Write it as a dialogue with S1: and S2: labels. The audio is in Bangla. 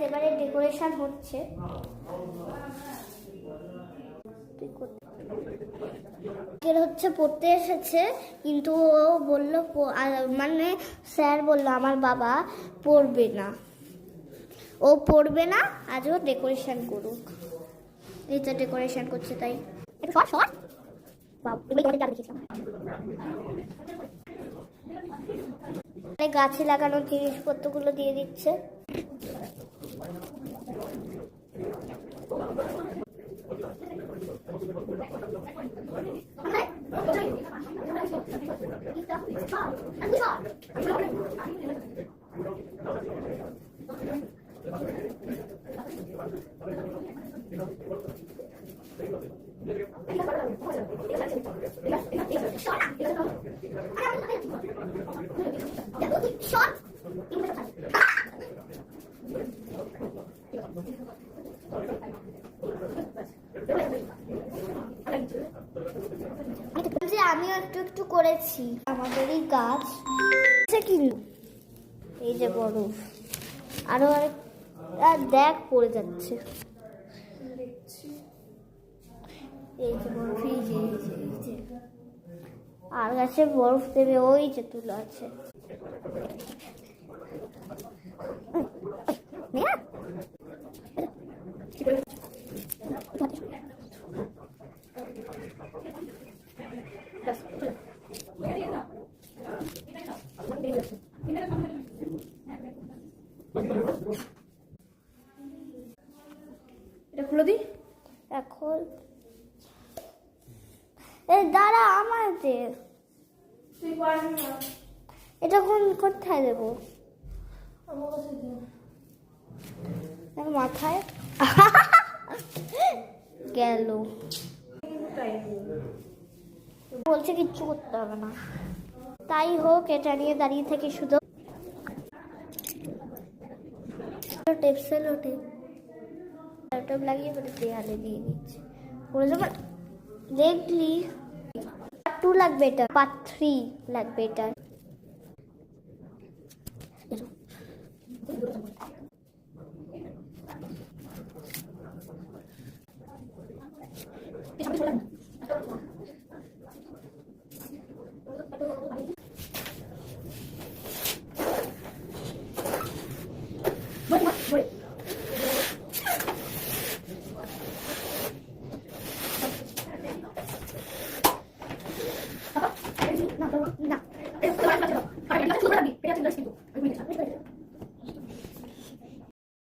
S1: এবারে ডেকোরেশন হচ্ছে। হচ্ছে পড়তে এসেছে, কিন্তু ও বললো মানে স্যার বললো আমার বাবা পড়বে না, ও পড়বে না, আজও ডেকোরেশন করুক। এই তো ডেকোরেশন করছে, তাই গাছে লাগানোর জিনিসপত্রগুলো দিয়ে দিচ্ছে। আমিও একটু একটু করেছি, আমাদেরই গাছ কিন্তু এই যে বরফ আরো দেখ পড়ে যাচ্ছে, এই যে বরফ, এই যে আর গাছে বরফ দেবে, ওই যে তুলো আছে।
S2: এটা খুলে দিই
S1: এখন। দাঁড়া, আমার দে, এটা কোথায় দেবো? মাথায় গেল, বলছে কিচ্ছু করতে হবে না। তাই হোক, এটা নিয়ে দাঁড়িয়ে থেকে শুধু ল্যাপটপ লাগিয়ে করে দেয়ালে দিয়ে দিচ্ছে। দেখলি পার্ট 2 লাগবে, এটা পার্ট 3 লাগবে, এটা